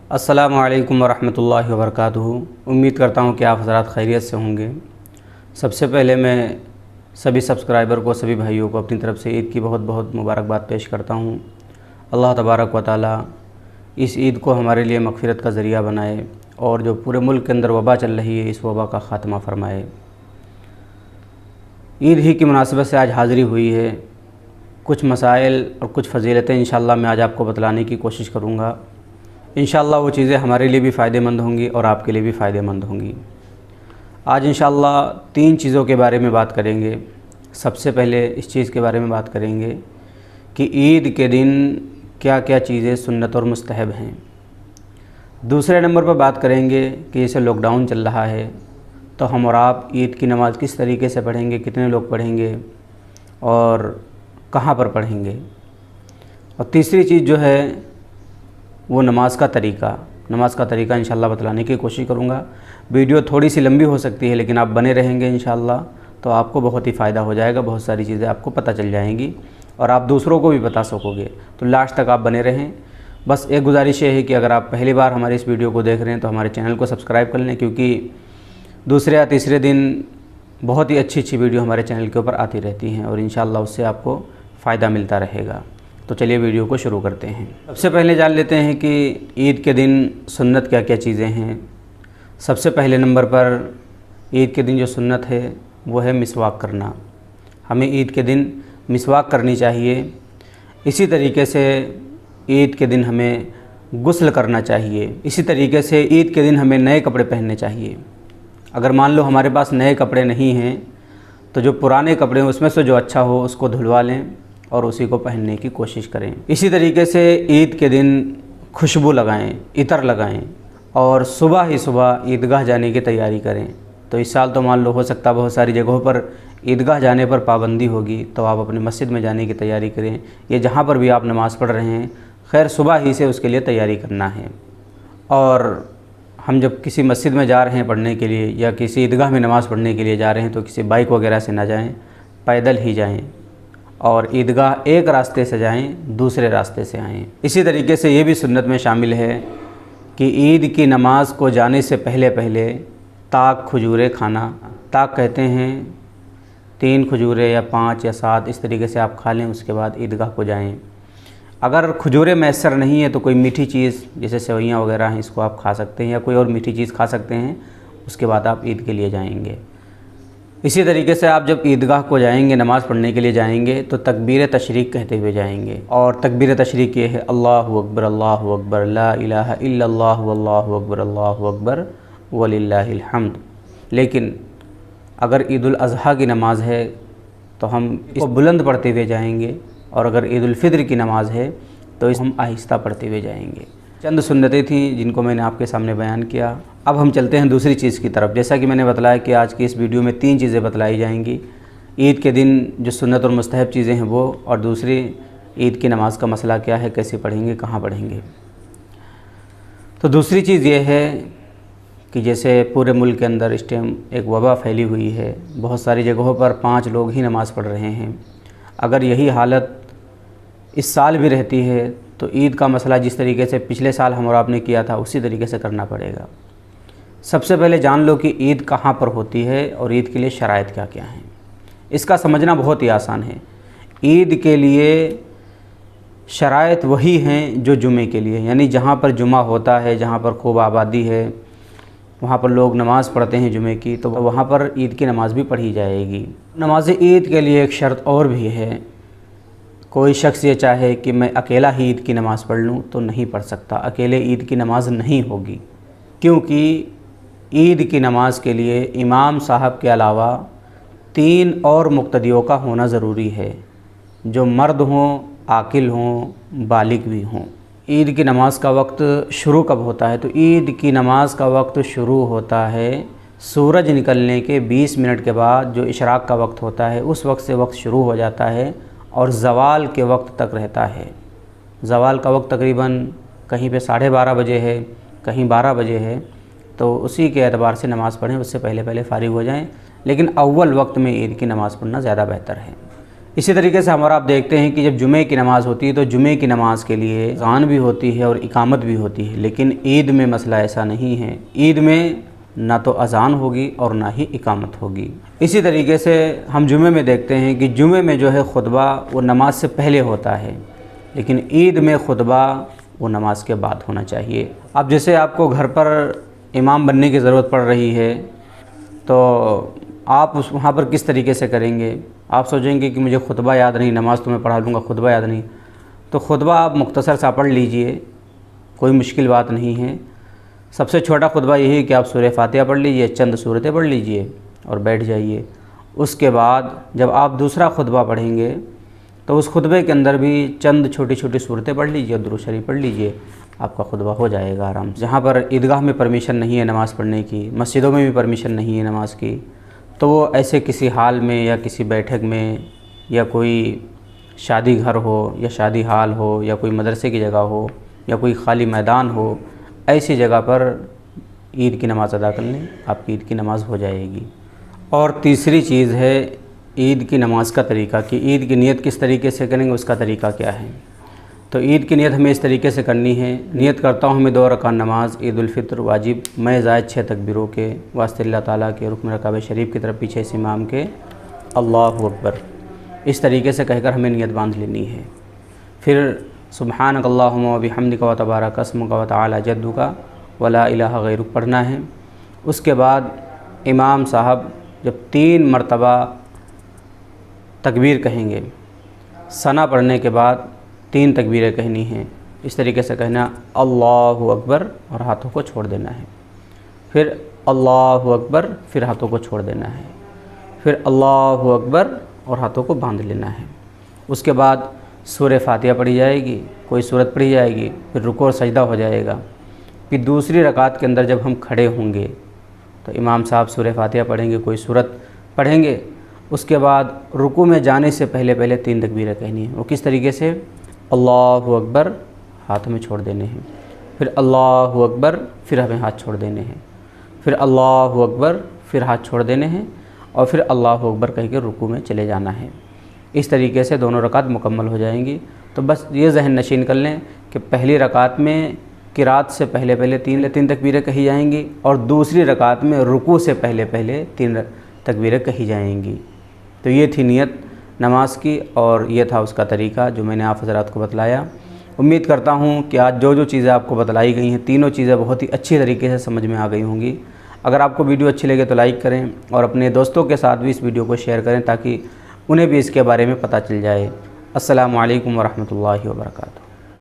अस्सलामु अलैकुम वरहमतुल्लाहि वबरकातुहू। उम्मीद करता हूँ कि आप हज़रात खैरियत से होंगे। सबसे पहले मैं सभी सब्सक्राइबर को, सभी भाइयों को अपनी तरफ से ईद की बहुत बहुत मुबारकबाद पेश करता हूँ। अल्लाह तबारक व तआला इस ईद को हमारे लिए मग़फ़िरत का ज़रिया बनाए और जो पूरे मुल्क के अंदर वबा चल रही है, इस वबा का ख़ात्मा फ़रमाए। ईद ही की मुनासिबत से आज हाज़िरी हुई है। कुछ मसाइल और कुछ फ़जीलतें इंशाअल्लाह मैं आज आपको बतलाने की कोशिश करूँगा। इंशाअल्लाह वो चीज़ें हमारे लिए भी फ़ायदेमंद होंगी और आपके लिए भी फ़ायदेमंद होंगी। आज इंशाअल्लाह 3 चीज़ों के बारे में बात करेंगे। सबसे पहले इस चीज़ के बारे में बात करेंगे कि ईद के दिन क्या क्या चीज़ें सुन्नत और मुस्तहब हैं। दूसरे नंबर पर बात करेंगे कि जैसे लॉकडाउन चल रहा है तो हम और आप ईद की नमाज़ किस तरीके से पढ़ेंगे, कितने लोग पढ़ेंगे और कहाँ पर पढ़ेंगे। और तीसरी चीज़ जो है वो नमाज का तरीका इंशाअल्लाह बतलाने की कोशिश करूँगा। वीडियो थोड़ी सी लंबी हो सकती है, लेकिन आप बने रहेंगे इंशाअल्लाह तो आपको बहुत ही फ़ायदा हो जाएगा। बहुत सारी चीज़ें आपको पता चल जाएंगी और आप दूसरों को भी बता सकोगे। तो लास्ट तक आप बने रहें। बस एक गुजारिश ये है कि अगर आप पहली बार हमारे इस वीडियो को देख रहे हैं तो हमारे चैनल को सब्सक्राइब कर लें, क्योंकि दूसरे या तीसरे दिन बहुत ही अच्छी वीडियो हमारे चैनल के ऊपर आती रहती हैं और इंशाअल्लाह उससे आपको फ़ायदा मिलता रहेगा। तो चलिए वीडियो को शुरू करते हैं। सबसे पहले जान लेते हैं कि ईद के दिन सुन्नत क्या क्या चीज़ें हैं। सबसे पहले नंबर पर ईद के दिन जो सुन्नत है वो है मिसवाक करना। हमें ईद के दिन मिसवाक करनी चाहिए। इसी तरीके से ईद के दिन हमें गुस्ल करना चाहिए। इसी तरीके से ईद के दिन हमें नए कपड़े पहनने चाहिए। अगर मान लो हमारे पास नए कपड़े नहीं हैं तो जो पुराने कपड़े हैं उसमें से जो अच्छा हो उसको धुलवा लें और उसी को पहनने की कोशिश करें। इसी तरीके से ईद के दिन खुशबू लगाएं, इतर लगाएं और सुबह ही सुबह ईदगाह जाने की तैयारी करें। तो इस साल तो मान लो हो सकता बहुत सारी जगहों पर ईदगाह जाने पर पाबंदी होगी, तो आप अपने मस्जिद में जाने की तैयारी करें। ये जहाँ पर भी आप नमाज़ पढ़ रहे हैं, खैर सुबह ही से उसके लिए तैयारी करना है। और हम जब किसी मस्जिद में जा रहे हैं पढ़ने के लिए या किसी ईदगाह में नमाज़ पढ़ने के लिए जा रहे हैं तो किसी बाइक वगैरह से ना जाएँ, पैदल ही जाएँ और ईदगाह एक रास्ते से जाएं, दूसरे रास्ते से आएँ। इसी तरीके से ये भी सुन्नत में शामिल है कि ईद की नमाज़ को जाने से पहले पहले ताक खजूरें खाना। ताक कहते हैं 3 खजूरें या 5 या 7 इस तरीके से आप खा लें, उसके बाद ईदगाह को जाएं। अगर खजूरें मैसर नहीं है तो कोई मीठी चीज़ जैसे सेवइयाँ वगैरह हैं इसको आप खा सकते हैं या कोई और मीठी चीज़ खा सकते हैं। उसके बाद आप ईद के लिए जाएंगे। इसी तरीके से आप जब ईदगाह को जाएंगे, नमाज़ पढ़ने के लिए जाएंगे तो तकबीर तशरीक कहते हुए जाएंगे। और तकबीर तशरीक ये है अल्लाहु अकबर ला इलाहा इल्लल्लाह वल्लाहु अकबर वलिल्लाहिल हम्द। लेकिन अगर ईद उल अज़हा की नमाज़ है तो हम इसको बुलंद पढ़ते हुए जाएंगे और अगर ईद उल फित्र की नमाज़ है तो इस हम आहिस्ता पढ़ते हुए जाएंगे। चंद सुन्नतें थीं जिनको मैंने आपके सामने बयान किया। अब हम चलते हैं दूसरी चीज़ की तरफ। जैसा कि मैंने बतलाया कि आज की इस वीडियो में 3 चीज़ें बतलाई जाएंगी। ईद के दिन जो सुन्नत और मुस्तहब चीज़ें हैं वो, और दूसरी ईद की नमाज़ का मसला क्या है, कैसे पढ़ेंगे, कहाँ पढ़ेंगे। तो दूसरी चीज़ ये है कि जैसे पूरे मुल्क के अंदर इस टाइम एक वबा फैली हुई है, बहुत सारी जगहों पर 5 लोग ही नमाज़ पढ़ रहे हैं। अगर यही हालत इस साल भी रहती है तो ईद का मसला जिस तरीके से पिछले साल हम और आपने किया था उसी तरीके से करना पड़ेगा। सबसे पहले जान लो कि ईद कहाँ पर होती है और ईद के लिए शराइत क्या क्या हैं। इसका समझना बहुत ही आसान है। ईद के लिए शराइत वही हैं जो जुमे के लिए, यानी जहाँ पर जुमा होता है, जहाँ पर खूब आबादी है, वहाँ पर लोग नमाज़ पढ़ते हैं जुमे की, तो वहाँ पर ईद की नमाज़ भी पढ़ी जाएगी। नमाज ईद के लिए एक शर्त और भी है। कोई शख्स ये चाहे कि मैं अकेला ही ईद की नमाज़ पढ़ लूँ तो नहीं पढ़ सकता। अकेले ईद की नमाज़ नहीं होगी, क्योंकि ईद की नमाज़ के लिए इमाम साहब के अलावा 3 और मुक्तदियों का होना ज़रूरी है, जो मर्द हों, आकिल हों, बालिग भी हों। ईद की नमाज़ का वक्त शुरू कब होता है? तो ईद की नमाज़ का वक्त शुरू होता है सूरज निकलने के 20 मिनट के बाद। जो इशराक का वक्त होता है उस वक्त से वक्त शुरू हो जाता है और ज़वाल के वक्त तक रहता है। ज़वाल का वक्त तकरीबन कहीं पे 12:30 बजे है, कहीं 12 बजे है, तो उसी के एतबार से नमाज़ पढ़ें, उससे पहले पहले फ़ारिग हो जाएं। लेकिन अव्वल वक्त में ईद की नमाज़ पढ़ना ज़्यादा बेहतर है। इसी तरीके से हमारा आप देखते हैं कि जब जुमे की नमाज़ होती है तो जुमे की नमाज़ के लिए अज़ान भी होती है और इकामत भी होती है, लेकिन ईद में मसला ऐसा नहीं है। ईद में ना तो अज़ान होगी और ना ही इकामत होगी। इसी तरीके से हम जुमे में देखते हैं कि जुमे में जो है खुतबा वो नमाज से पहले होता है, लेकिन ईद में खुतबा वो नमाज के बाद होना चाहिए। अब जैसे आपको घर पर इमाम बनने की ज़रूरत पड़ रही है तो आप वहाँ पर किस तरीके से करेंगे। आप सोचेंगे कि मुझे खुतबा याद नहीं, नमाज़ तो मैं पढ़ा लूँगा, खुतबा याद नहीं, तो खुतबा आप मुख्तसर सा पढ़ लीजिए, कोई मुश्किल बात नहीं है। सबसे छोटा खुतबा यही है कि आप सूरह फातिहा पढ़ लीजिए, चंद सूरतें पढ़ लीजिए और बैठ जाइए। उसके बाद जब आप दूसरा खुतबा पढ़ेंगे तो उस खुतबे के अंदर भी चंद छोटी छोटी सूरतें पढ़ लीजिए और दुरूद शरीफ पढ़ लीजिए, आपका खुतबा हो जाएगा आराम से। जहाँ पर ईदगाह में परमिशन नहीं है नमाज़ पढ़ने की, मस्जिदों में भी परमिशन नहीं है नमाज की, तो वो ऐसे किसी हाल में या किसी बैठक में या कोई शादी घर हो या शादी हाल हो या कोई मदरसे की जगह हो या कोई खाली मैदान हो, ऐसी जगह पर ईद की नमाज़ अदा कर लें, आपकी ईद की नमाज़ हो जाएगी। और तीसरी चीज़ है ईद की नमाज़ का तरीका, कि ईद की नियत किस तरीके से करेंगे, उसका तरीका क्या है। तो ईद की नियत हमें इस तरीके से करनी है। नियत करता हूँ मैं 2 रकात नमाज ईद उल फित्र वाजिब मैं ज़ायद 6 तकबीरों के वास्ते अल्लाह ताला के रुकन रकाब शरीफ की तरफ पीछे से इमाम के अल्लाहु अकबर, इस तरीके से कहकर हमें नियत बांध लेनी है। फिर सुब्हानक अल्लाहुम्मा व बिहम्दिका व तबारक अस्मुका व तआला जद्दुका व ला इलाहा गैरुक पढ़ना है। उसके बाद इमाम साहब जब 3 मरतबा तकबीर कहेंगे, सना पढ़ने के बाद 3 तकबीरें कहनी हैं। इस तरीके से कहना अल्लाहु अकबर और हाथों को छोड़ देना है, फिर अल्लाहु अकबर, फिर हाथों को छोड़ देना है, फिर अल्लाहु अकबर और हाथों को बांध लेना है। उसके बाद सूरह फातिहा पढ़ी जाएगी, कोई सूरत पढ़ी जाएगी, फिर रुकू और सजदा हो जाएगा। फिर दूसरी रकात के अंदर जब हम खड़े होंगे तो इमाम साहब सूरह फातिहा पढ़ेंगे, कोई सूरत पढ़ेंगे। उसके बाद रुकू में जाने से पहले 3 तकबीरें कहनी है। वो किस तरीके से, अल्लाहु अकबर हाथों में छोड़ देने हैं, फिर अल्लाहु अकबर, फिर हमें हाथ छोड़ देने हैं, फिर अल्लाहु अकबर, फिर हाथ छोड़ देने हैं और फिर अल्लाहु अकबर कह के रुकू में चले जाना है। इस तरीके से दोनों रकात मुकम्मल हो जाएंगी। तो बस ये जहन नशीन कर लें कि पहली रकात में किरात से पहले 3 तकबीरें कही जाएंगी और दूसरी रकात में रुकू से पहले 3 तकबीरें कही जाएंगी। तो ये थी नियत नमाज की और ये था उसका तरीका जो मैंने आप हज़रात को बतलाया। उम्मीद करता हूँ कि आज जो चीज़ें आपको बतलाई गई हैं, तीनों चीज़ें बहुत ही अच्छी तरीके से समझ में आ गई होंगी। अगर आपको वीडियो अच्छी लगे तो लाइक करें और अपने दोस्तों के साथ भी इस वीडियो को शेयर करें ताकि उन्हें भी इसके बारे में पता चल जाए। अस्सलामु अलैकुम व रहमतुल्लाहि व बरकातुहू।